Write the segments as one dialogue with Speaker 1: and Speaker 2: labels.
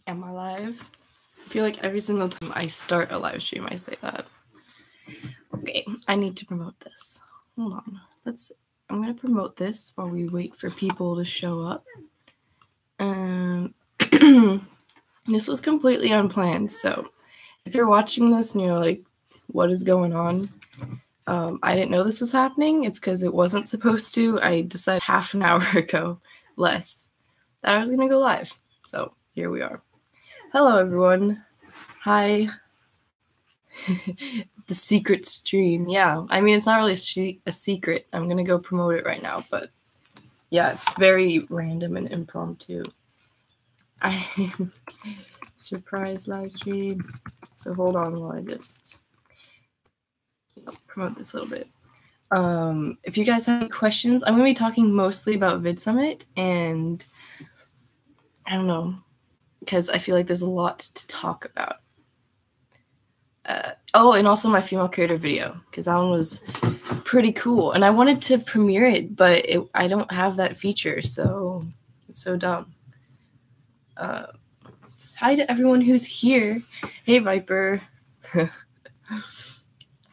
Speaker 1: Am I live? I feel like every single time I start a live stream, I say that. Okay, I need to promote this. Hold on. I'm going to promote this while we wait for people to show up. This was completely unplanned, so if you're watching this and you're like, what is going on? I didn't know this was happening. It's because it wasn't supposed to. I decided half an hour ago, less, that I was going to go live. So here we are. Hello, everyone. Hi. The secret stream. Yeah, I mean, it's not really a secret. I'm going to go promote it right now, but yeah, it's very random and impromptu. Surprise live stream. So hold on while I just promote this a little bit. If you guys have any questions, I'm going to be talking mostly about Vidsummit, and I don't know, because I feel like there's a lot to talk about. And also my female creator video, because that one was pretty cool, and I wanted to premiere it, but I don't have that feature, so it's so dumb. Hi to everyone who's here. Hey, Viper.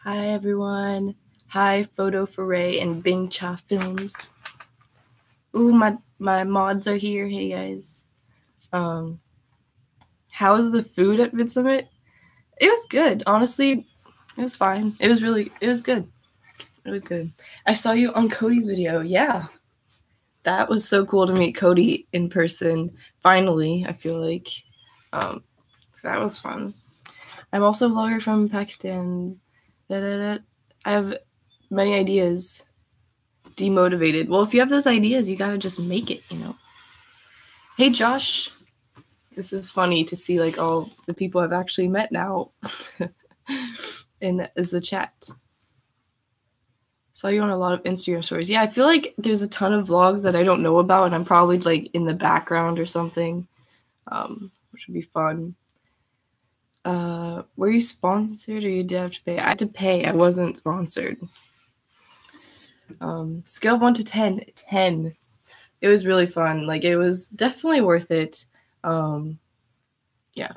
Speaker 1: Hi, everyone. Hi, Photo Foray and Bing Cha Films. Ooh, my mods are here. Hey, guys. How was the food at Vidsummit? It was good. Honestly, it was fine. It was good. It was good. I saw you on Cody's video. Yeah. That was so cool to meet Cody in person. Finally, I feel like. So that was fun. I'm also a vlogger from Pakistan. I have many ideas. Demotivated. Well, if you have those ideas, you gotta just make it, you know. Hey, Josh. This is funny to see like all the people I've actually met now in the chat. Saw you on a lot of Instagram stories. Yeah, I feel like there's a ton of vlogs that I don't know about, and I'm probably like in the background or something, which would be fun. Were you sponsored or you did have to pay? I had to pay. I wasn't sponsored. Scale of 1 to 10. 10. It was really fun. Like, it was definitely worth it. Yeah.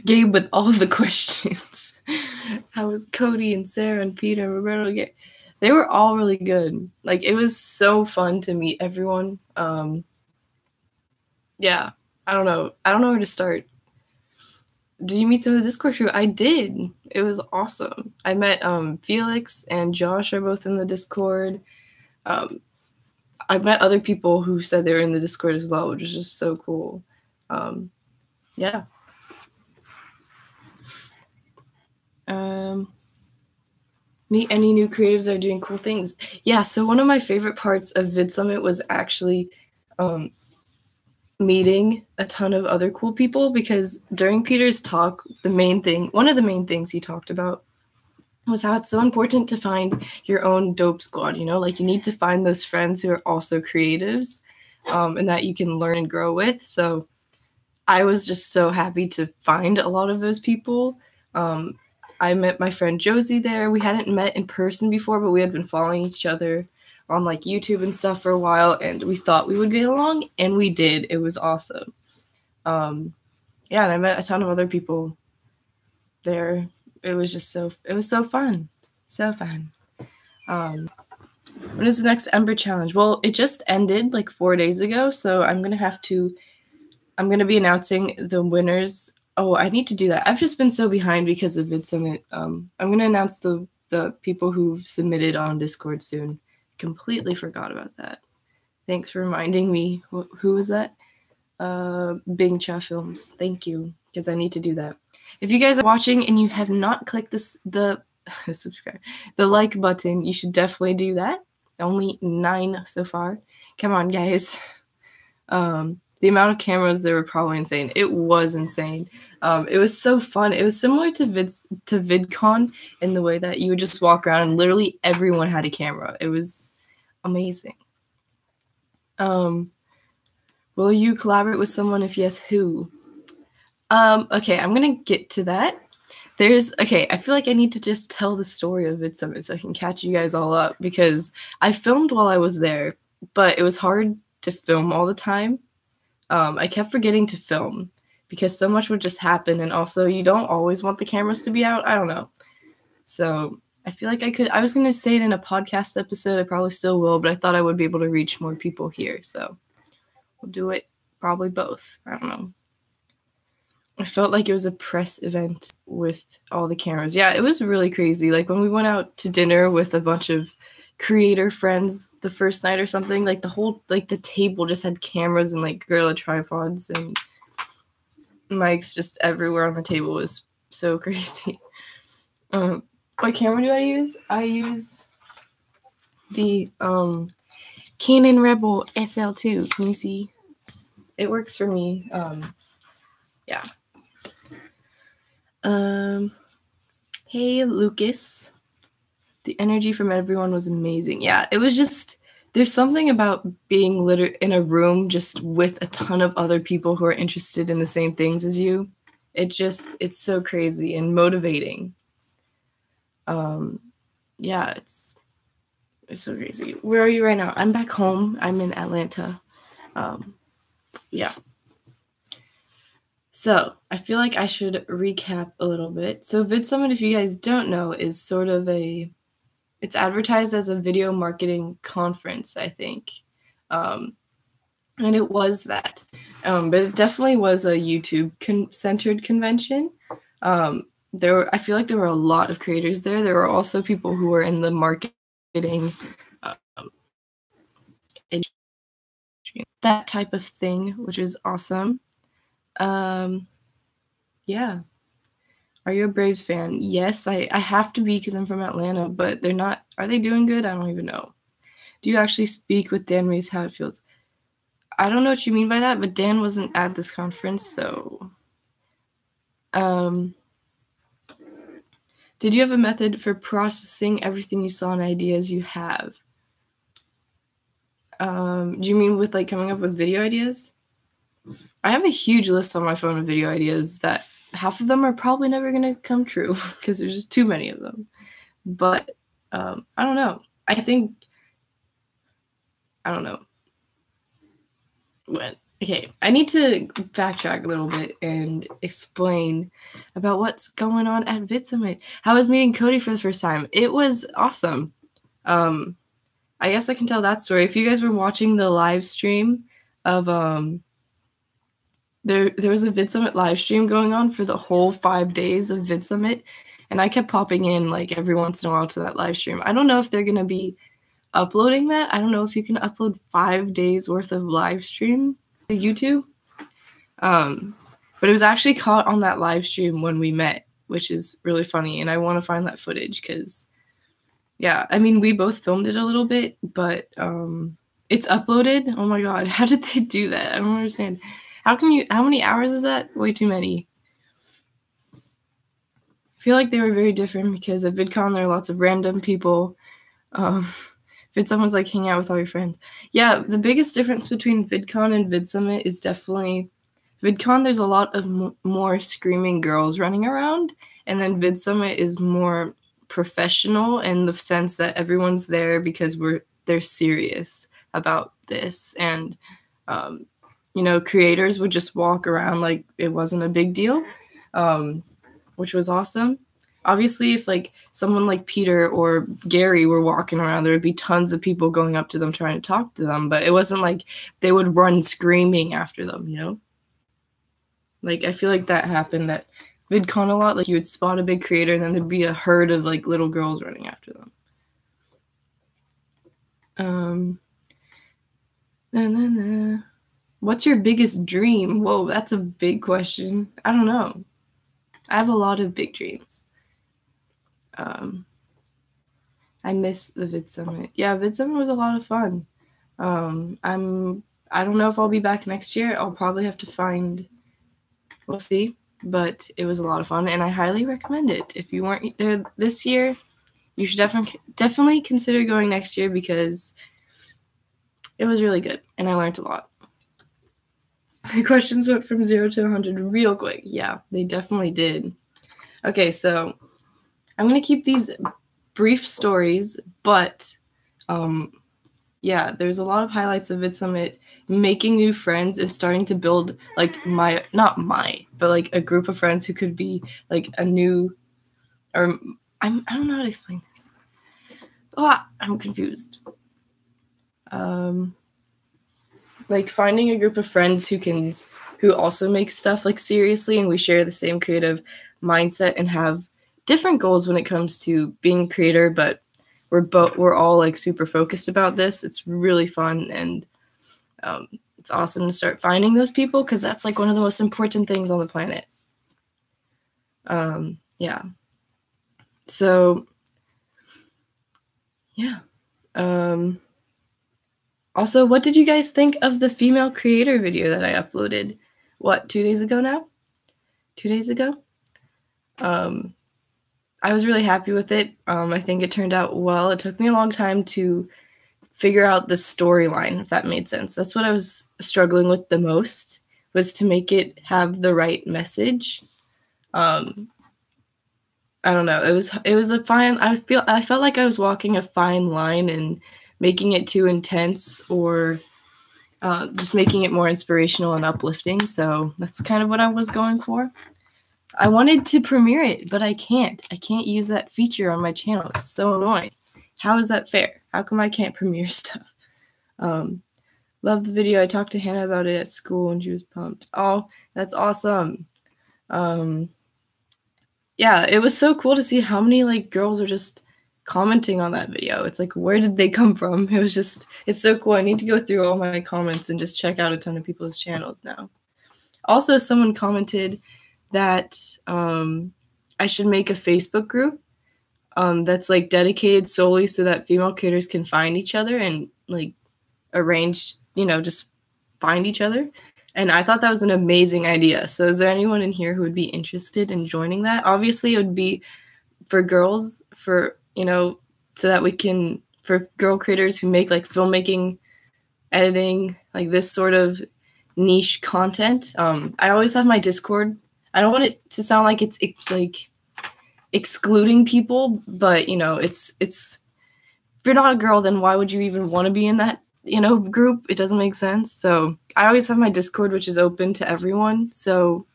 Speaker 1: Gabe with all the questions. How was Cody and Sarah and Peter and Roberto? They were all really good. Like, it was so fun to meet everyone. Yeah. I don't know where to start. Did you meet some of the Discord crew? I did. It was awesome. I met Felix and Josh are both in the Discord. I met other people who said they were in the Discord as well, which was just so cool. Yeah. Meet any new creatives that are doing cool things. Yeah, so one of my favorite parts of Vidsummit was actually meeting a ton of other cool people, because during Peter's talk, one of the main things he talked about was how it's so important to find your own dope squad, you know, like you need to find those friends who are also creatives, and that you can learn and grow with. So I was just so happy to find a lot of those people. I met my friend Josie there. We hadn't met in person before, but we had been following each other on like YouTube and stuff for a while, and we thought we would get along, and we did. It was awesome. Yeah, and I met a ton of other people there. It was so fun. So fun. When is the next Ember Challenge? Well, it just ended like 4 days ago, so I'm going to be announcing the winners. Oh, I need to do that. I've just been so behind because of Vidsummit. I'm going to announce the people who've submitted on Discord soon. Completely forgot about that. Thanks for reminding me. Who was that? Bing Cha Films. Thank you, because I need to do that. If you guys are watching and you have not clicked the subscribe, the like button, you should definitely do that. Only 9 so far. Come on, guys. The amount of cameras there were probably insane. It was insane. It was so fun. It was similar to VidCon in the way that you would just walk around and literally everyone had a camera. It was amazing. Will you collaborate with someone? If yes, who? Okay, I'm gonna get to that. I feel like I need to just tell the story of Vidsummit so I can catch you guys all up, because I filmed while I was there, but it was hard to film all the time. I kept forgetting to film because so much would just happen, and also you don't always want the cameras to be out. I don't know. So I feel like I was going to say it in a podcast episode. I probably still will, but I thought I would be able to reach more people here. So we'll do it probably both. I don't know. I felt like it was a press event with all the cameras. Yeah, it was really crazy. Like when we went out to dinner with a bunch of creator friends the first night or something, like the table just had cameras and like gorilla tripods and mics just everywhere on the table. It was so crazy. What camera do I use? I use the Canon Rebel SL2. Can you see? It works for me. Yeah. Hey, Lucas. The energy from everyone was amazing. Yeah, it was just, there's something about being in a room just with a ton of other people who are interested in the same things as you. It's so crazy and motivating. Yeah, it's so crazy. Where are you right now? I'm back home. I'm in Atlanta. Yeah. So I feel like I should recap a little bit. So Vidsummit, if you guys don't know, is sort of it's advertised as a video marketing conference, I think. And it was that. But it definitely was a YouTube centered convention. I feel like there were a lot of creators there. There were also people who were in the marketing, that type of thing, which is awesome. Yeah. Are you a Braves fan? Yes, I have to be because I'm from Atlanta, but they're not. Are they doing good? I don't even know. Do you actually speak with Dan Mays how it feels? I don't know what you mean by that, but Dan wasn't at this conference, so. Did you have a method for processing everything you saw and ideas you have? Do you mean with like coming up with video ideas? I have a huge list on my phone of video ideas that half of them are probably never going to come true because there's just too many of them. But I don't know. I don't know. Okay, I need to backtrack a little bit and explain about what's going on at Vidsummit. How I was meeting Cody for the first time. It was awesome. I guess I can tell that story. If you guys were watching the live stream of there was a Vidsummit live stream going on for the whole 5 days of Vidsummit, and I kept popping in like every once in a while to that live stream. I don't know if they're gonna be uploading that. I don't know if you can upload 5 days worth of live stream to YouTube. But it was actually caught on that live stream when we met, which is really funny, and I want to find that footage because, yeah, I mean, we both filmed it a little bit, but it's uploaded. Oh my god, how did they do that? I don't understand. How many hours is that? Way too many. I feel like they were very different because at VidCon there are lots of random people. VidSummit was like hang out with all your friends. Yeah, the biggest difference between VidCon and VidSummit is definitely VidCon. There's a lot of more screaming girls running around, and then VidSummit is more professional in the sense that everyone's there because they're serious about this, and creators would just walk around like it wasn't a big deal, which was awesome. Obviously, if like someone like Peter or Gary were walking around, there would be tons of people going up to them trying to talk to them, but it wasn't like they would run screaming after them, Like, I feel like that happened at VidCon a lot. Like, you would spot a big creator, and then there'd be a herd of, like, little girls running after them. What's your biggest dream? Whoa, that's a big question. I don't know. I have a lot of big dreams. I miss the Vidsummit. Yeah, Vidsummit was a lot of fun. I don't know if I'll be back next year. I'll probably have to find, we'll see, but it was a lot of fun, and I highly recommend it. If you weren't there this year, you should definitely consider going next year because it was really good, and I learned a lot. The questions went from 0 to 100 real quick. Yeah, they definitely did. Okay, so I'm going to keep these brief stories, but yeah, there's a lot of highlights of Vidsummit, making new friends and starting to build like but like a group of friends who could be like a new, or I don't know how to explain this. Oh, I'm confused. Like finding a group of friends who also make stuff like seriously, and we share the same creative mindset and have different goals when it comes to being a creator, but we're all like super focused about this. It's really fun, and it's awesome to start finding those people, because that's like one of the most important things on the planet. Yeah. So yeah. Also, what did you guys think of the female creator video that I uploaded? What, 2 days ago now? 2 days ago? I was really happy with it. I think it turned out well. It took me a long time to figure out the storyline, if that made sense. That's what I was struggling with the most, was to make it have the right message. I don't know. It was a fine. I felt like I was walking a fine line and making it too intense, or just making it more inspirational and uplifting. So that's kind of what I was going for. I wanted to premiere it, but I can't. I can't use that feature on my channel. It's so annoying. How is that fair? How come I can't premiere stuff? Love the video. I talked to Hannah about it at school and she was pumped. Oh, that's awesome. Yeah, it was so cool to see how many like girls are just commenting on that video. It's like, where did they come from? It's so cool. I need to go through all my comments and just check out a ton of people's channels now. Also, someone commented that I should make a Facebook group that's like dedicated solely so that female creators can find each other and like arrange, just find each other. And I thought that was an amazing idea. So is there anyone in here who would be interested in joining that? Obviously, it would be for girls, so that we can, for girl creators who make like filmmaking, editing, like this sort of niche content. I always have my Discord. I don't want it to sound like it's like excluding people, but it's if you're not a girl, then why would you even want to be in that group? It doesn't make sense. So I always have my Discord, which is open to everyone. So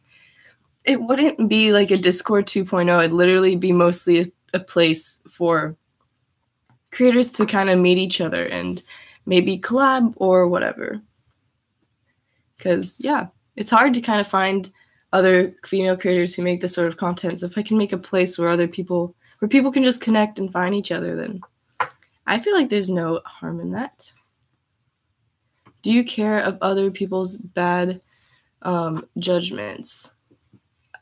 Speaker 1: it wouldn't be like a Discord 2.0. It'd literally be mostly a place for creators to kind of meet each other and maybe collab or whatever. Because yeah, it's hard to kind of find other female creators who make this sort of content. So if I can make a place where people can just connect and find each other, then I feel like there's no harm in that. Do you care of other people's bad judgments?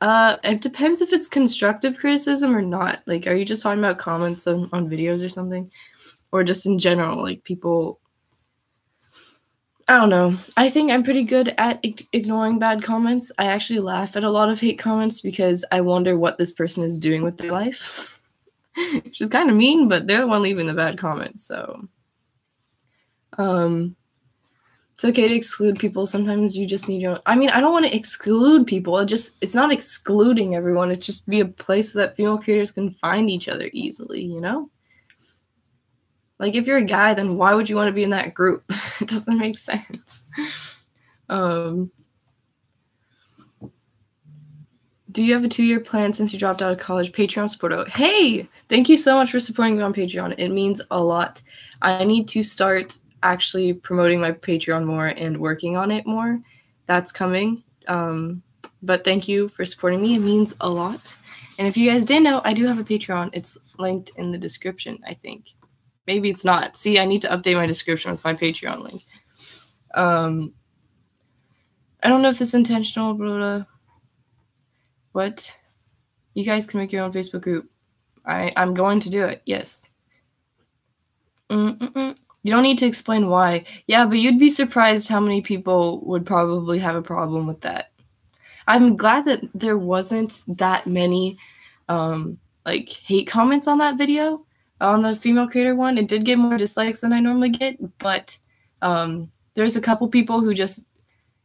Speaker 1: It depends if it's constructive criticism or not. Like, are you just talking about comments on videos or something? Or just in general, like people... I don't know. I think I'm pretty good at ignoring bad comments. I actually laugh at a lot of hate comments because I wonder what this person is doing with their life. Which is kind of mean, but they're the one leaving the bad comments, so... It's okay to exclude people. Sometimes you just need your own... I mean, I don't want to exclude people. It's not excluding everyone. It's just be a place that female creators can find each other easily, Like, if you're a guy, then why would you want to be in that group? It doesn't make sense. Do you have a 2-year plan since you dropped out of college? Patreon support. Hey, thank you so much for supporting me on Patreon. It means a lot. I need to start actually promoting my Patreon more and working on it more. That's coming. But thank you for supporting me. It means a lot. And if you guys didn't know, I do have a Patreon. It's linked in the description, I think. Maybe it's not. See, I need to update my description with my Patreon link. I don't know if this is intentional, but what? You guys can make your own Facebook group. I'm going to do it. Yes. You don't need to explain why. Yeah, but you'd be surprised how many people would probably have a problem with that. I'm glad that there wasn't that many like hate comments on that video, on the female creator one. It did get more dislikes than I normally get, but there's a couple people who just,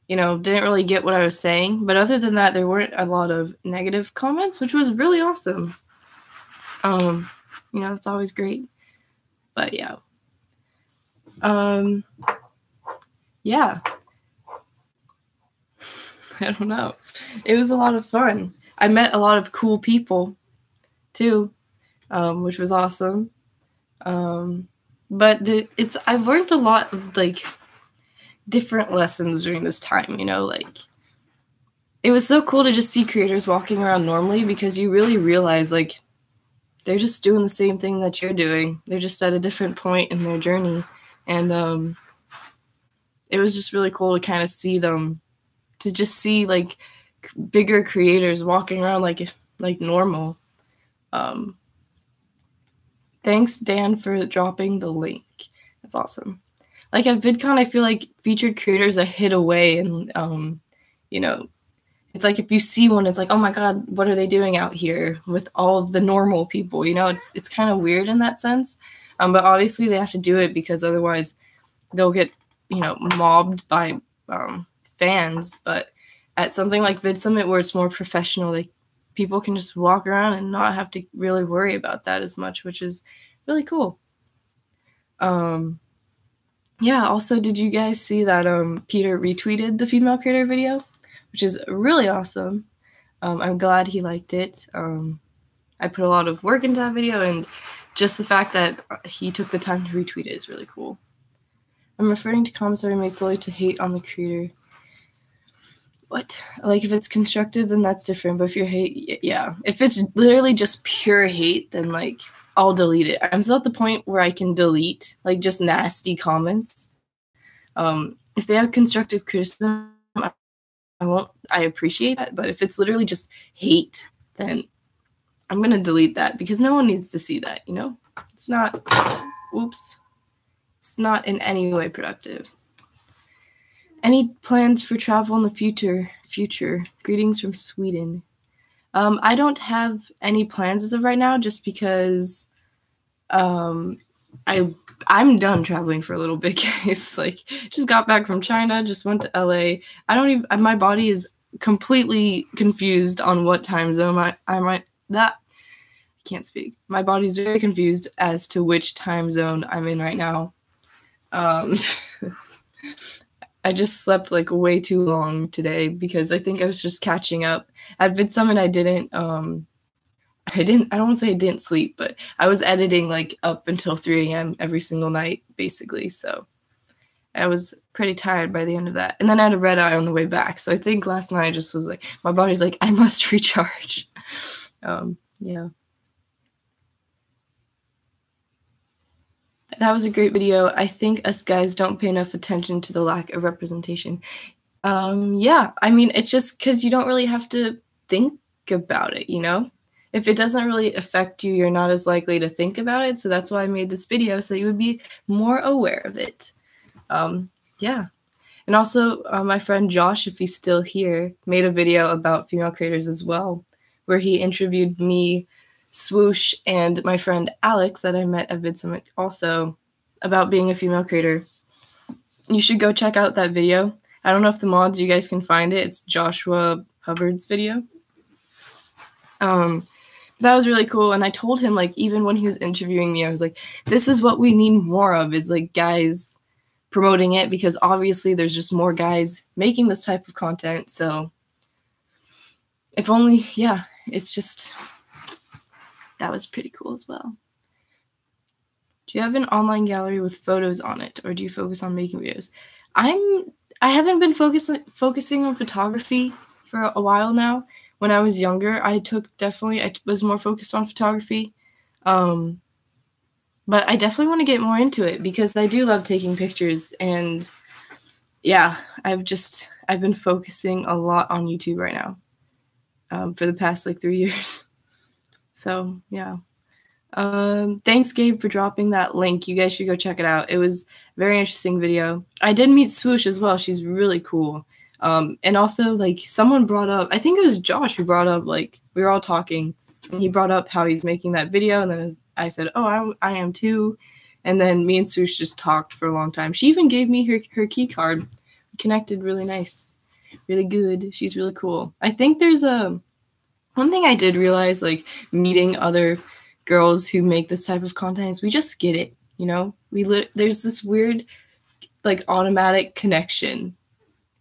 Speaker 1: didn't really get what I was saying. But other than that, there weren't a lot of negative comments, which was really awesome. That's always great. But yeah. Yeah. I don't know. It was a lot of fun. I met a lot of cool people too, which was awesome. But I've learned a lot of like different lessons during this time, you know, like it was so cool to just see creators walking around normally, because you really realize like they're just doing the same thing that you're doing. They're just at a different point in their journey. And it was just really cool to kind of see them, to just see like bigger creators walking around like normal. Thanks, Dan, for dropping the link. That's awesome. Like at VidCon, I feel like featured creators are hid away, and you know, it's like if you see one, it's like, oh my god, what are they doing out here with all of the normal people? You know, it's kind of weird in that sense. But obviously they have to do it because otherwise they'll get, you know, mobbed by fans. But at something like Vidsummit, where it's more professional, like people can just walk around and not have to really worry about that as much, which is really cool. Yeah, also, did you guys see that Peter retweeted the female creator video, which is really awesome. I'm glad he liked it. I put a lot of work into that video, and just the fact that he took the time to retweet it is really cool. I'm referring to comments that are made solely to hate on the creator. What? Like, if it's constructive, then that's different. But if you're hate, yeah. If it's literally just pure hate, then, like, I'll delete it. I'm still at the point where I can delete, like, just nasty comments. If they have constructive criticism, I appreciate that. But if it's literally just hate, then I'm going to delete that, because no one needs to see that, you know? It's not, oops. It's not in any way productive. Any plans for travel in the future? Greetings from Sweden. I don't have any plans as of right now, just because I'm done traveling for a little bit, guys. Like, just got back from China, just went to LA. My body is completely confused on what time zone I can't speak. My body's very confused as to which time zone I'm in right now. I just slept like way too long today, because I think I was just catching up. At Vidsummit, I don't want to say I didn't sleep, but I was editing like up until 3 a.m. every single night, basically. So I was pretty tired by the end of that. And then I had a red eye on the way back. So I think last night I just was like, my body's like, I must recharge. Yeah. That was a great video. I think us guys don't pay enough attention to the lack of representation. Yeah, I mean, it's just because you don't really have to think about it, you know? If it doesn't really affect you, you're not as likely to think about it. So that's why I made this video, so you would be more aware of it. Yeah. And also, my friend Josh, if he's still here, made a video about female creators as well, where he interviewed me, Swoosh, and my friend Alex that I met at Vidsummit also about being a female creator. You should go check out that video. I don't know if the mods, you guys can find it. It's Joshua Hubbard's video. That was really cool. And I told him, like, even when he was interviewing me, I was like, this is what we need more of, is like guys promoting it, because obviously there's just more guys making this type of content. So if only, yeah, it's just, that was pretty cool as well. Do you have an online gallery with photos on it, or do you focus on making videos? I haven't been focusing on photography for a while now. When I was younger, I was more focused on photography. But I definitely want to get more into it, because I do love taking pictures. And yeah, I've been focusing a lot on YouTube right now, for the past like 3 years. So yeah. Thanks, Gabe, for dropping that link. You guys should go check it out. It was a very interesting video. I did meet Swoosh as well. She's really cool. And also, like, someone brought up, I think it was Josh who brought up, like, we were all talking, and he brought up how he's making that video, and then I said, oh, I am too. And then me and Swoosh just talked for a long time. She even gave me her key card. We connected really nice, really good. She's really cool. I think there's one thing I did realize, like, meeting other girls who make this type of content, is we just get it, You know, there's this weird like automatic connection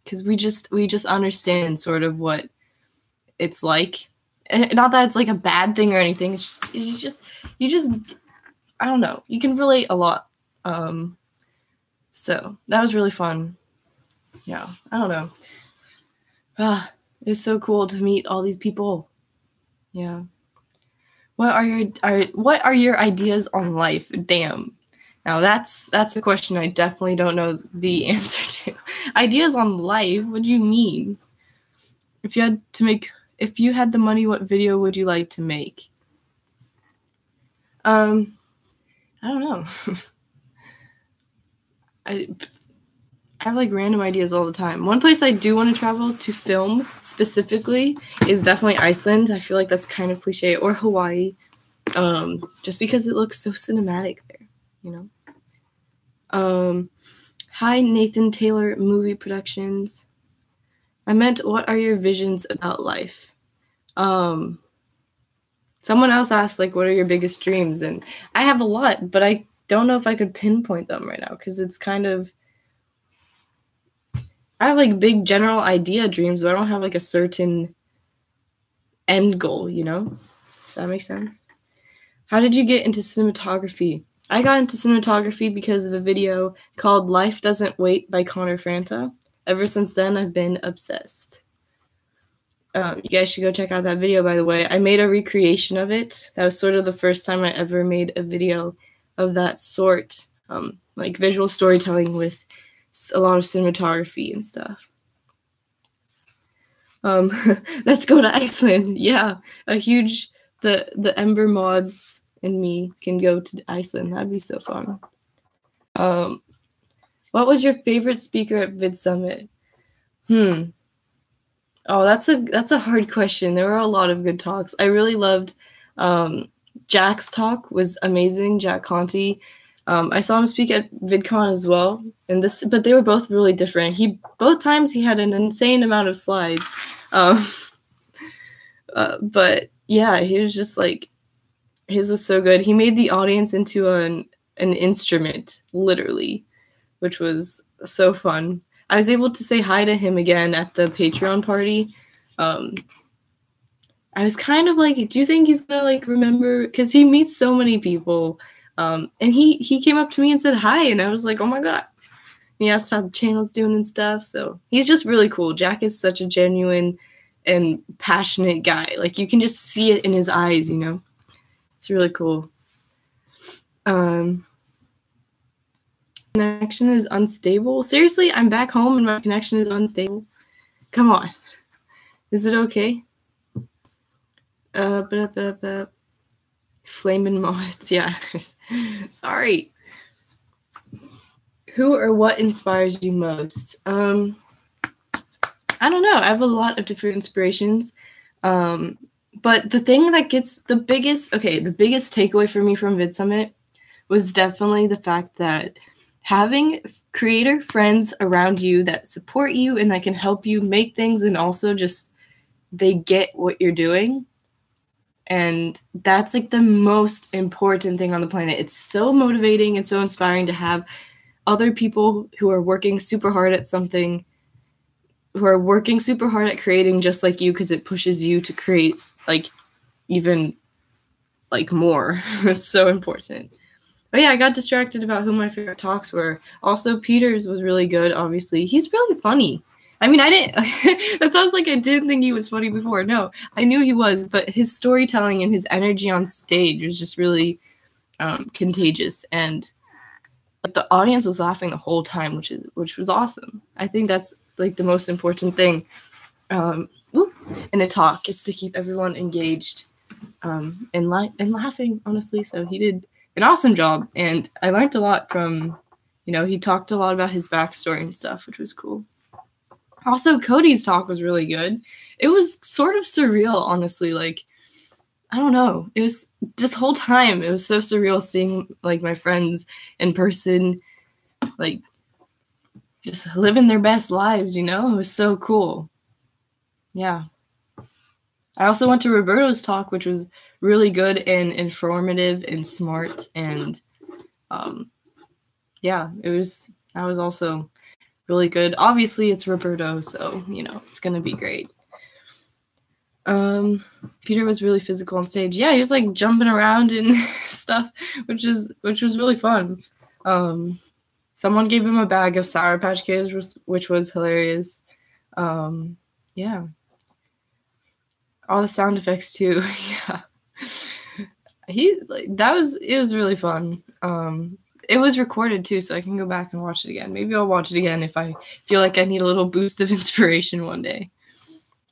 Speaker 1: because we just understand sort of what it's like. And not that it's like a bad thing or anything. It's just you just I don't know. You can relate a lot. So that was really fun. Yeah, I don't know. It was so cool to meet all these people. Yeah. What are your ideas on life? Damn. Now that's a question I definitely don't know the answer to. Ideas on life? What do you mean? If you had the money, what video would you like to make? I don't know. I have like random ideas all the time. One place I do want to travel to film specifically is definitely Iceland. I feel like that's kind of cliche, or Hawaii. Just because it looks so cinematic there, you know? Hi, Nathan Taylor Movie Productions. I meant, what are your visions about life? Someone else asked, like, what are your biggest dreams? And I have a lot, but I don't know if I could pinpoint them right now because it's kind of, I have like big general idea dreams, but I don't have like a certain end goal, you know? Does that make sense? How did you get into cinematography? I got into cinematography because of a video called Life Doesn't Wait by Connor Franta. Ever since then, I've been obsessed. You guys should go check out that video, by the way. I made a recreation of it. That was sort of the first time I ever made a video of that sort, like visual storytelling with a lot of cinematography and stuff. Let's go to Iceland. Yeah, the Ember mods and me can go to Iceland. That'd be so fun. What was your favorite speaker at Vidsummit? Oh, that's a hard question. There were a lot of good talks. I really loved Jack's talk was amazing. Jack Conti. I saw him speak at VidCon as well, but they were both really different. Both times he had an insane amount of slides, but yeah, he was just like, his was so good. He made the audience into an instrument, literally, which was so fun. I was able to say hi to him again at the Patreon party. I was kind of like, do you think he's gonna like remember? Because he meets so many people. And he came up to me and said hi, and I was like, oh my god. He asked how the channel's doing and stuff. So he's just really cool. Jack is such a genuine and passionate guy. Like, you can just see it in his eyes, you know? It's really cool. Connection is unstable. Seriously, I'm back home and my connection is unstable. Come on. Is it okay? Flamin' mods, yeah. Sorry. Who or what inspires you most? I don't know. I have a lot of different inspirations. But the thing that gets the biggest takeaway for me from Vidsummit was definitely the fact that having creator friends around you that support you and that can help you make things, and also just they get what you're doing. And that's like the most important thing on the planet. It's so motivating and so inspiring to have other people who are working super hard at something, who are working super hard at creating just like you, because it pushes you to create like even like more. It's so important. But yeah, I got distracted about who my favorite talks were. Also, Peter's was really good, obviously. He's really funny. I mean, I didn't, that sounds like I didn't think he was funny before. No, I knew he was, but his storytelling and his energy on stage was just really contagious. And like, the audience was laughing the whole time, which was awesome. I think that's like the most important thing in a talk, is to keep everyone engaged and laughing, honestly. So he did an awesome job, and I learned a lot from, he talked a lot about his backstory and stuff, which was cool. Also, Cody's talk was really good. It was sort of surreal, honestly. Like, I don't know. It was this whole time, it was so surreal seeing like my friends in person, like just living their best lives, It was so cool. Yeah. I also went to Roberto's talk, which was really good and informative and smart, and yeah, that was also really good. Obviously, it's Roberto, so you know it's gonna be great. Peter was really physical on stage. Yeah, he was like jumping around and stuff, which was really fun. Someone gave him a bag of Sour Patch Kids, which was hilarious. Yeah, all the sound effects too. Yeah, it was really fun. It was recorded too, so I can go back and watch it again. Maybe I'll watch it again if I feel like I need a little boost of inspiration one day.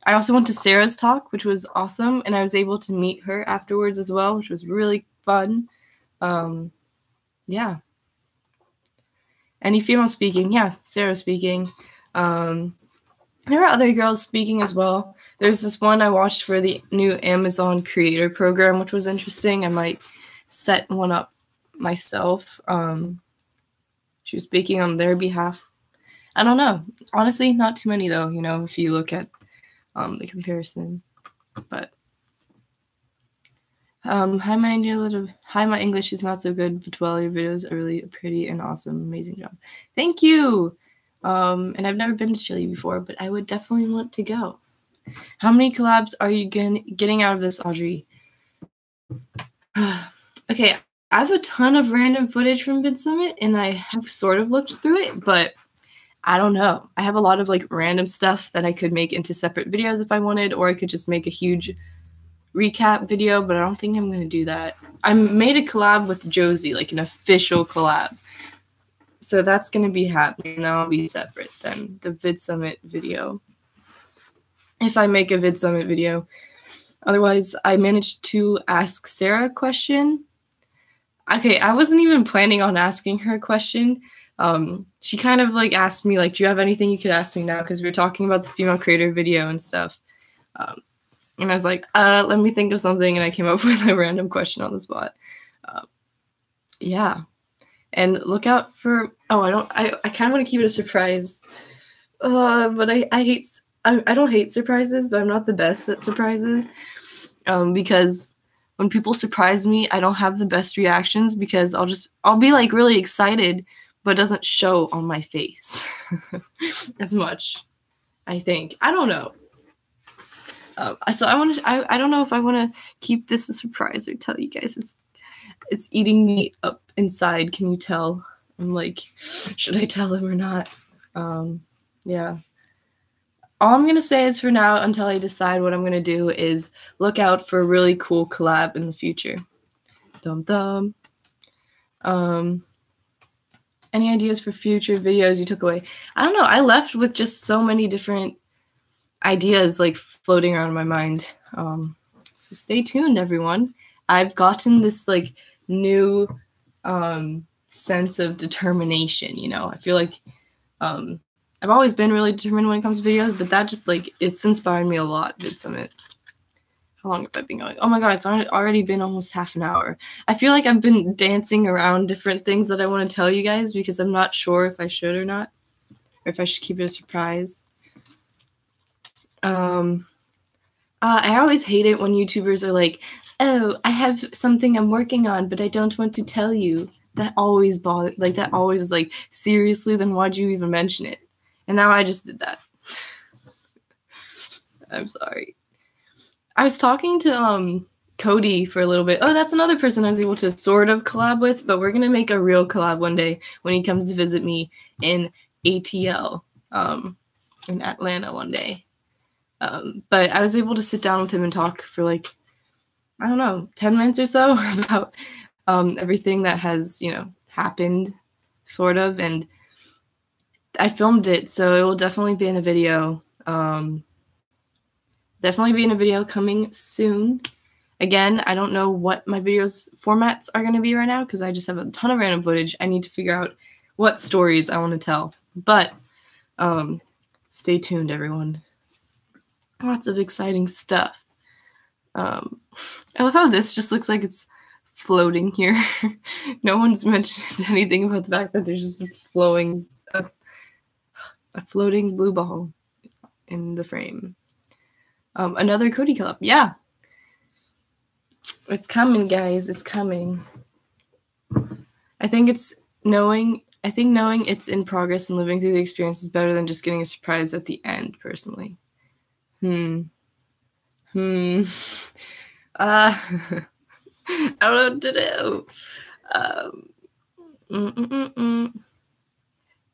Speaker 1: I also went to Sarah's talk, which was awesome, and I was able to meet her afterwards as well, which was really fun. Yeah. Any female speaking? Yeah, Sarah speaking. There were other girls speaking as well. There's this one I watched for the new Amazon Creator Program, which was interesting. I might set one up myself. She was speaking on their behalf. I don't know. Honestly, not too many though, you know, if you look at the comparison. But hi, my English is not so good, but well, your videos are really pretty and awesome. Amazing job. Thank you. And I've never been to Chile before, but I would definitely want to go. How many collabs are you getting out of this, Audrey? Okay, I have a ton of random footage from Vidsummit, and I have sort of looked through it, but I don't know. I have a lot of like random stuff that I could make into separate videos if I wanted, or I could just make a huge recap video, but I don't think I'm going to do that. I made a collab with Josie, like an official collab. So that's going to be happening. That'll be separate than the Vidsummit video. If I make a Vidsummit video. Otherwise, I managed to ask Sarah a question. Okay, I wasn't even planning on asking her a question. She kind of like asked me, like, do you have anything you could ask me now? Because we were talking about the female creator video and stuff. And I was like, let me think of something. And I came up with a random question on the spot. Yeah. And look out for, I kind of want to keep it a surprise. But I don't hate surprises, but I'm not the best at surprises. Because when people surprise me, I don't have the best reactions because I'll be like really excited, but it doesn't show on my face as much, I think. I don't know. So I don't know if I want to keep this a surprise or tell you guys. It's eating me up inside. Can you tell? I'm like, should I tell him or not? Yeah. All I'm going to say is for now, until I decide what I'm going to do, is look out for a really cool collab in the future. Dum dum. Any ideas for future videos you took away? I don't know. I left with just so many different ideas like floating around in my mind. So stay tuned, everyone. I've gotten this like new sense of determination, you know. I feel like I've always been really determined when it comes to videos, but that just like it's inspired me a lot. Vidsummit. How long have I been going? Oh my god, it's already been almost half an hour. I feel like I've been dancing around different things that I want to tell you guys because I'm not sure if I should or not, or if I should keep it a surprise. I always hate it when YouTubers are like, oh, I have something I'm working on, but I don't want to tell you. That always bothers, like, that always is like, seriously, then why'd you even mention it? And now I just did that. I'm sorry. I was talking to Cody for a little bit. Oh, that's another person I was able to sort of collab with, but we're going to make a real collab one day when he comes to visit me in ATL in Atlanta one day. But I was able to sit down with him and talk for like, I don't know, 10 minutes or so about everything that has, you know, happened, sort of. And I filmed it, so it will definitely be in a video. Definitely be in a video coming soon. Again, I don't know what my videos formats are going to be right now because I just have a ton of random footage. I need to figure out what stories I want to tell. But stay tuned, everyone. Lots of exciting stuff. I love how this just looks like it's floating here. No one's mentioned anything about the fact that there's just a floating blue ball in the frame. Another Cody collab. Yeah. It's coming, guys. It's coming. I think it's knowing I think knowing it's in progress and living through the experience is better than just getting a surprise at the end, personally. I don't know what to do.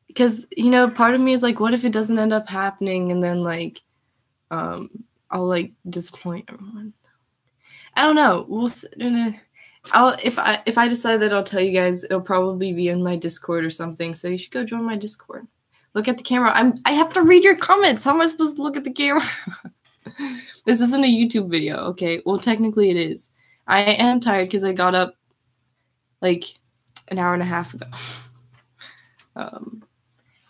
Speaker 1: Because, you know, part of me is like, what if it doesn't end up happening, and then like I'll like disappoint everyone. I don't know. If I decide that I'll tell you guys, it'll probably be in my Discord or something. So you should go join my Discord. Look at the camera. I have to read your comments. How am I supposed to look at the camera? This isn't a YouTube video, okay? Well, technically it is. I am tired because I got up like an hour and a half ago.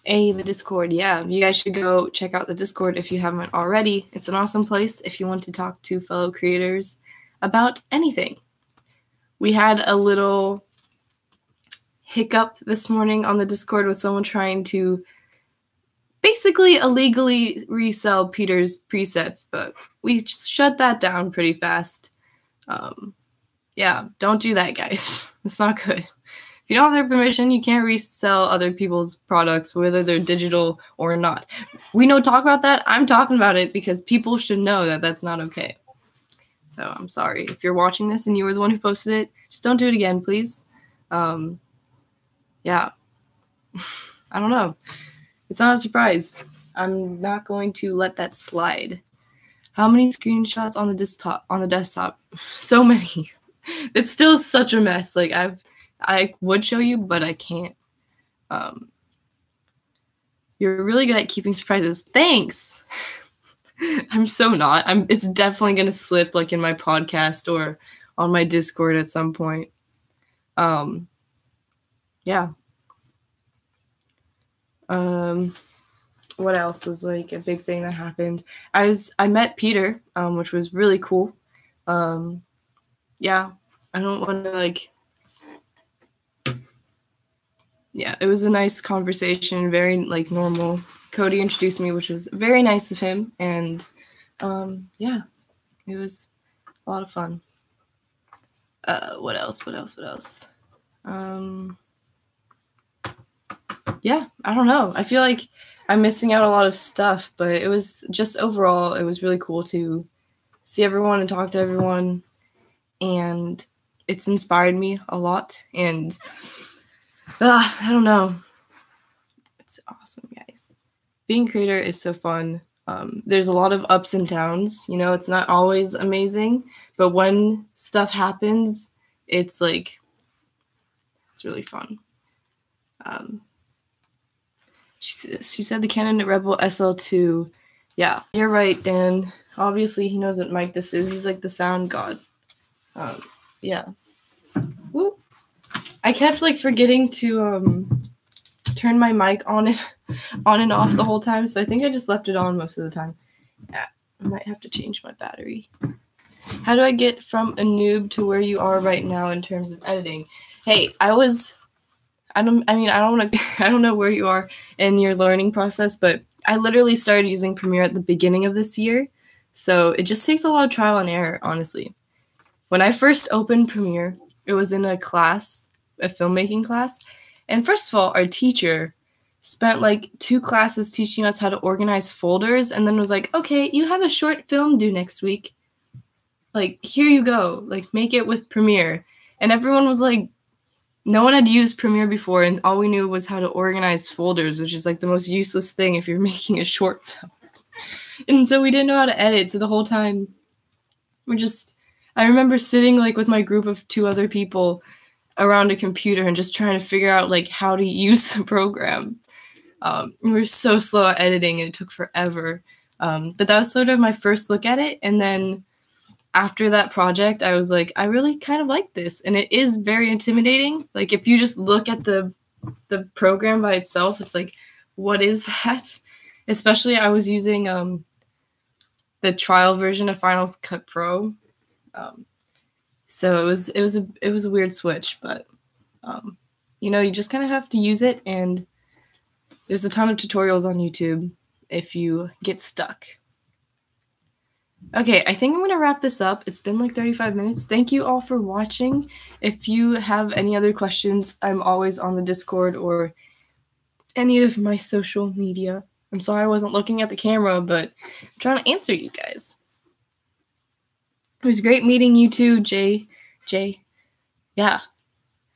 Speaker 1: The Discord, yeah. You guys should go check out the Discord if you haven't already. It's an awesome place if you want to talk to fellow creators about anything. We had a little hiccup this morning on the Discord with someone trying to basically illegally resell Peter's presets, but we shut that down pretty fast. Yeah, don't do that, guys. It's not good. If you don't have their permission, you can't resell other people's products, whether they're digital or not. We don't talk about that. I'm talking about it because people should know that that's not okay. So I'm sorry. If you're watching this and you were the one who posted it, just don't do it again, please. Yeah. I don't know. It's not a surprise. I'm not going to let that slide. How many screenshots on the desktop? So many. It's still such a mess. Like I would show you, but I can't. You're really good at keeping surprises. Thanks. I'm so not. It's definitely gonna slip like in my podcast or on my Discord at some point. Yeah. What else was like a big thing that happened? I met Peter, which was really cool. Yeah, I don't want to like. Yeah, it was a nice conversation, very like normal. Cody introduced me, which was very nice of him, and yeah, it was a lot of fun. What else? Yeah, I don't know. I feel like I'm missing out a lot of stuff, but it was just overall, it was really cool to see everyone and talk to everyone, and it's inspired me a lot, and I don't know. It's awesome, guys. Being a creator is so fun. There's a lot of ups and downs. You know, it's not always amazing, but when stuff happens, it's like, it's really fun. She said the Canon Rebel SL2. Yeah, you're right, Dan. Obviously, he knows what mic this is. He's like the sound god. Yeah. Woo. I kept like forgetting to turn my mic on and off the whole time, so I think I just left it on most of the time. Yeah, I might have to change my battery. How do I get from a noob to where you are right now in terms of editing? Hey, I don't know where you are in your learning process, but I literally started using Premiere at the beginning of this year, so it just takes a lot of trial and error, honestly. When I first opened Premiere, it was in a class, a filmmaking class, and first of all, our teacher spent like 2 classes teaching us how to organize folders, and then was like, okay, you have a short film due next week. Like, here you go. Like, make it with Premiere. And everyone was like, no one had used Premiere before, and all we knew was how to organize folders, which is like the most useless thing if you're making a short film. And so we didn't know how to edit, so the whole time I remember sitting like with my group of 2 other people around a computer and just trying to figure out like how to use the program. We were so slow at editing and it took forever. But that was sort of my first look at it. And then after that project, I was like, I really kind of like this. And it is very intimidating. Like if you just look at the program by itself, it's like, what is that? Especially I was using the trial version of Final Cut Pro. So it was a weird switch, but you know, you just kind of have to use it, and there's a ton of tutorials on YouTube if you get stuck. Okay, I think I'm going to wrap this up. It's been like 35 minutes. Thank you all for watching. If you have any other questions, I'm always on the Discord or any of my social media. I'm sorry I wasn't looking at the camera, but I'm trying to answer you guys. It was great meeting you too, Jay. Yeah.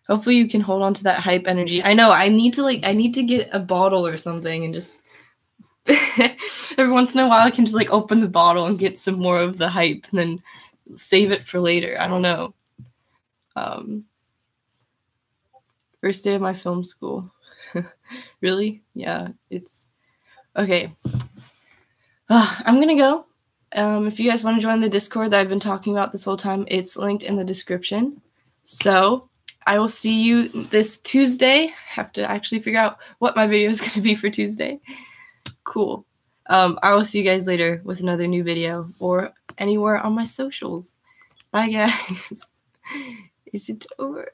Speaker 1: Hopefully you can hold on to that hype energy. I know I need to get a bottle or something and just every once in a while I can just like open the bottle and get some more of the hype and then save it for later. I don't know. First day of my film school. Really? Yeah, it's okay. I'm gonna go. If you guys want to join the Discord that I've been talking about this whole time, it's linked in the description. So I will see you this Tuesday. Have to actually figure out what my video is going to be for Tuesday. Cool. I will see you guys later with another new video or anywhere on my socials. Bye, guys. Is it over?